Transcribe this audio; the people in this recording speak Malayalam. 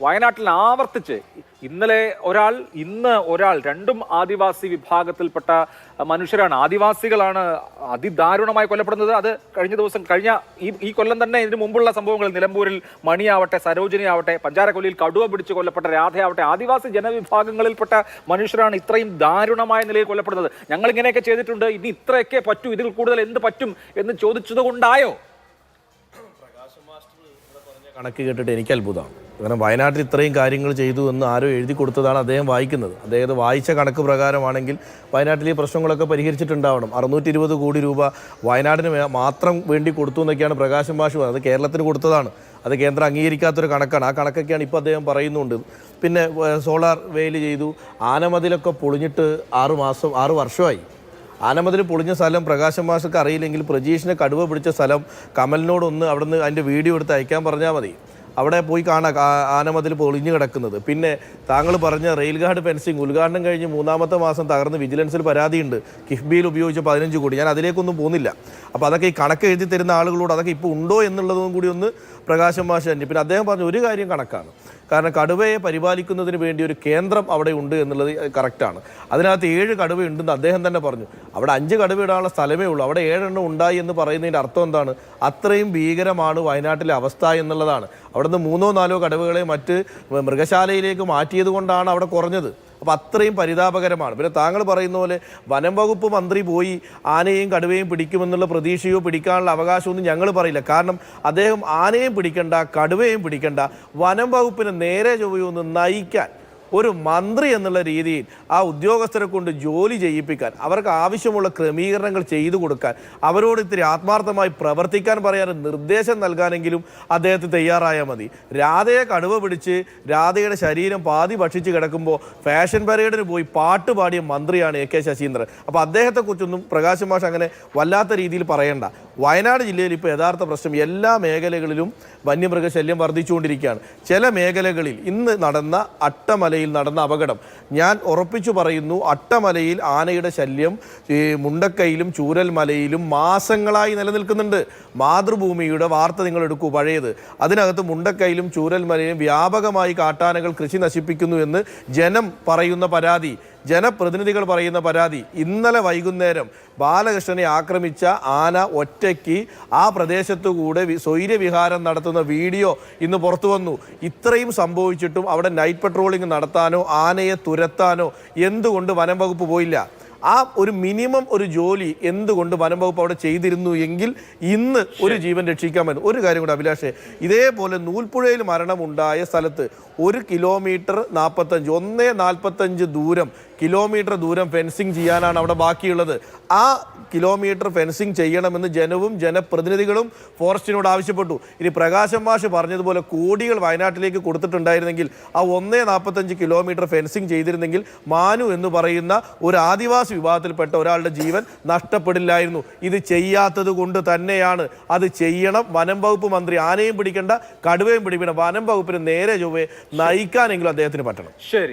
വയനാട്ടിൽ ആവർത്തിച്ച് ഇന്നലെ ഒരാൾ, ഇന്ന് ഒരാൾ, രണ്ടും ആദിവാസി വിഭാഗത്തിൽപ്പെട്ട മനുഷ്യരാണ്, ആദിവാസികളാണ് അതിദാരുണമായി കൊല്ലപ്പെടുന്നത്. അത് കഴിഞ്ഞ ഈ കൊല്ലം തന്നെ ഇതിനു മുമ്പുള്ള സംഭവങ്ങൾ, നിലമ്പൂരിൽ മണിയാവട്ടെ, സരോജിനി ആവട്ടെ, പഞ്ചാരക്കൊല്ലിയിൽ കടുവ പിടിച്ച് കൊല്ലപ്പെട്ട രാധയാവട്ടെ, ആദിവാസി ജനവിഭാഗങ്ങളിൽപ്പെട്ട മനുഷ്യരാണ് ഇത്രയും ദാരുണമായ നിലയിൽ കൊല്ലപ്പെടുന്നത്. ഞങ്ങൾ ഇങ്ങനെയൊക്കെ ചെയ്തിട്ടുണ്ട്, ഇനി ഇത്രയൊക്കെ പറ്റൂ, ഇതിൽ കൂടുതൽ എന്ത് പറ്റും എന്ന് ചോദിച്ചത് കൊണ്ടായോ? കണക്ക് കേട്ടിട്ട് എനിക്ക് അത്ഭുതമാണ്. കാരണം വയനാട്ടിൽ ഇത്രയും കാര്യങ്ങൾ ചെയ്തു എന്ന് ആരോ എഴുതി കൊടുത്തതാണ് അദ്ദേഹം വായിക്കുന്നത്. അദ്ദേഹം വായിച്ച കണക്ക് പ്രകാരമാണെങ്കിൽ വയനാട്ടിലെ പ്രശ്നങ്ങളൊക്കെ പരിഹരിച്ചിട്ടുണ്ടാവണം. 620 കോടി രൂപ വയനാടിന് മാത്രം വേണ്ടി കൊടുത്തു എന്നൊക്കെയാണ് പ്രകാശം മാഷ് പറഞ്ഞത്. അത് കേരളത്തിന് കൊടുത്തതാണ്, അത് കേന്ദ്രം അംഗീകരിക്കാത്തൊരു കണക്കാണ്. ആ കണക്കൊക്കെയാണ് ഇപ്പോൾ അദ്ദേഹം പറയുന്നുണ്ട്. പിന്നെ സോളാർ വേലി ചെയ്തു, ആനമതിലൊക്കെ പൊളിഞ്ഞിട്ട് 6 വർഷമായി. ആനമതിൽ പൊളിഞ്ഞ സ്ഥലം പ്രകാശം മാഷക്ക് അറിയില്ലെങ്കിൽ പ്രജീഷിനെ കടുവ പിടിച്ച സ്ഥലം കമലിനോടൊന്ന് അവിടെ നിന്ന് അതിൻ്റെ വീഡിയോ എടുത്ത് അയക്കാൻ പറഞ്ഞാൽ മതി. അവിടെ പോയി കാണാം ആനമതിൽ പൊളിഞ്ഞു കിടക്കുന്നത്. പിന്നെ താങ്കൾ പറഞ്ഞ റെയിൽ ഗാർഡ് ഫെൻസിങ് ഉദ്ഘാടനം കഴിഞ്ഞ് 3-ാമത്തെ മാസം തകർന്ന് വിജിലൻസിൽ പരാതിയുണ്ട്. കിഫ്ബിയിൽ ഉപയോഗിച്ച 15 കോടി. ഞാൻ അതിലേക്കൊന്നും പോകുന്നില്ല. അപ്പോൾ അതൊക്കെ ഈ കണക്ക് എഴുതി തരുന്ന ആളുകളോട് അതൊക്കെ ഇപ്പോൾ ഉണ്ടോ എന്നുള്ളതും കൂടി ഒന്ന് പ്രകാശം മാഷ് തന്നെ. പിന്നെ അദ്ദേഹം പറഞ്ഞ ഒരു കാര്യം കണക്കാണ്. കാരണം കടുവയെ പരിപാലിക്കുന്നതിന് വേണ്ടി ഒരു കേന്ദ്രം അവിടെ ഉണ്ട് എന്നുള്ളത് കറക്റ്റാണ്. അതിനകത്ത് 7 കടുവയുണ്ടെന്ന് അദ്ദേഹം തന്നെ പറഞ്ഞു. അവിടെ 5 കടുവ ഇടാനുള്ള സ്ഥലമേ ഉള്ളൂ. അവിടെ 7 എണ്ണം ഉണ്ടായി എന്ന് പറയുന്നതിൻ്റെ അർത്ഥം എന്താണ്? അത്രയും ഭീകരമാണ് വയനാട്ടിലെ അവസ്ഥ എന്നുള്ളതാണ്. അവിടുന്ന് 3-4 കടുവകളെ മറ്റ് മൃഗശാലയിലേക്ക് മാറ്റിയത് കൊണ്ടാണ് അവിടെ കുറഞ്ഞത്. അപ്പോൾ അത്രയും പരിതാപകരമാണ്. പിന്നെ താങ്കൾ പറയുന്ന പോലെ വനം വകുപ്പ് മന്ത്രി പോയി ആനയെയും കടുവയും പിടിക്കുമെന്നുള്ള പ്രതീക്ഷയോ പിടിക്കാനുള്ള അവകാശമൊന്നും ഞങ്ങൾ പറയില്ല. കാരണം അദ്ദേഹം ആനയും പിടിക്കണ്ട, കടുവയും പിടിക്കണ്ട, വനം വകുപ്പിനെ നേരെ ചൊവ്വയൊന്ന് നയിക്കാൻ ഒരു മന്ത്രി എന്നുള്ള രീതിയിൽ ആ ഉദ്യോഗസ്ഥരെ കൊണ്ട് ജോലി ചെയ്യിപ്പിക്കാൻ, അവർക്ക് ആവശ്യമുള്ള ക്രമീകരണങ്ങൾ ചെയ്തു കൊടുക്കാൻ, അവരോട് ഇത്തിരി ആത്മാർത്ഥമായി പ്രവർത്തിക്കാൻ പറയാൻ നിർദ്ദേശം നൽകാനെങ്കിലും അദ്ദേഹത്തിന് തയ്യാറായാൽ മതി. രാധയെ കടുവ പിടിച്ച് രാധയുടെ ശരീരം പാതി ഭക്ഷിച്ച് കിടക്കുമ്പോൾ ഫാഷൻ പരേഡിന് പോയി പാട്ട് പാടിയ മന്ത്രിയാണ് AK ശശീന്ദ്രൻ. അപ്പോൾ അദ്ദേഹത്തെക്കുറിച്ചൊന്നും പ്രകാശ് മാഷ് അങ്ങനെ വല്ലാത്ത രീതിയിൽ പറയണ്ട. വയനാട് ജില്ലയിൽ ഇപ്പോൾ യഥാർത്ഥ പ്രശ്നം എല്ലാ മേഖലകളിലും വന്യമൃഗശല്യം വർദ്ധിച്ചുകൊണ്ടിരിക്കുകയാണ്. ചില മേഖലകളിൽ ഇന്ന് നടന്ന അട്ടമലയിൽ നടന്ന അപകടം ഞാൻ ഉറപ്പിച്ചു പറയുന്നു. അട്ടമലയിൽ ആനയുടെ ശല്യം മുണ്ടക്കയിലും ചൂരൽമലയിലും മാസങ്ങളായി നിലനിൽക്കുന്നുണ്ട്. മാതൃഭൂമിയുടെ വാർത്ത നിങ്ങൾ എടുക്കൂ, പഴയത്. അതിനകത്ത് മുണ്ടക്കയിലും ചൂരൽമലയിലും വ്യാപകമായി കാട്ടാനകൾ കൃഷി നശിപ്പിക്കുന്നു എന്ന് ജനം പറയുന്ന പരാതി, ജനപ്രതിനിധികൾ പറയുന്ന പരാതി. ഇന്നലെ വൈകുന്നേരം ബാലകൃഷ്ണനെ ആക്രമിച്ച ആന ഒറ്റയ്ക്ക് ആ പ്രദേശത്തുകൂടെ സ്വൈര്യവിഹാരം നടത്തുന്ന വീഡിയോ ഇന്ന് പുറത്തു വന്നു. ഇത്രയും സംഭവിച്ചിട്ടും അവിടെ നൈറ്റ് പട്രോളിംഗ് നടത്താനോ ആനയെ തുരത്താനോ എന്തുകൊണ്ട് വനം വകുപ്പ് പോയില്ല? ആ ഒരു മിനിമം ഒരു ജോലി എന്തുകൊണ്ട് വനം വകുപ്പ് അവിടെ ചെയ്തിരുന്നു എങ്കിൽ ഇന്ന് ഒരു ജീവൻ രക്ഷിക്കാമെന്ന്. ഒരു കാര്യം കൂടെ അഭിലാഷേ, ഇതേപോലെ നൂൽപ്പുഴയിൽ മരണമുണ്ടായ സ്ഥലത്ത് 1 കിലോമീറ്റർ 1.45 കിലോമീറ്റർ ദൂരം ഫെൻസിങ് ചെയ്യാനാണ് അവിടെ ബാക്കിയുള്ളത്. ആ കിലോമീറ്റർ ഫെൻസിങ് ചെയ്യണമെന്ന് ജനവും ജനപ്രതിനിധികളും ഫോറസ്റ്റിനോട് ആവശ്യപ്പെട്ടു. ഇനി പ്രകാശം മാഷ് പറഞ്ഞതുപോലെ കോടികൾ വയനാട്ടിലേക്ക് കൊടുത്തിട്ടുണ്ടായിരുന്നെങ്കിൽ ആ 1.45 കിലോമീറ്റർ ഫെൻസിങ് ചെയ്തിരുന്നെങ്കിൽ മാനു എന്ന് പറയുന്ന ഒരു ആദിവാസി വിഭാഗത്തിൽപ്പെട്ട ഒരാളുടെ ജീവൻ നഷ്ടപ്പെടില്ലായിരുന്നു. ഇത് ചെയ്യാത്തത് കൊണ്ട് തന്നെയാണ്. അത് ചെയ്യണം. വനം വകുപ്പ് മന്ത്രി ആനയും പിടിക്കേണ്ട, കടുവയും പിടിക്കണം. വനം വകുപ്പിന് നേരെ ചൊവ്വേ നയിക്കാനെങ്കിലും അദ്ദേഹത്തിന് പറ്റണം. ശരി.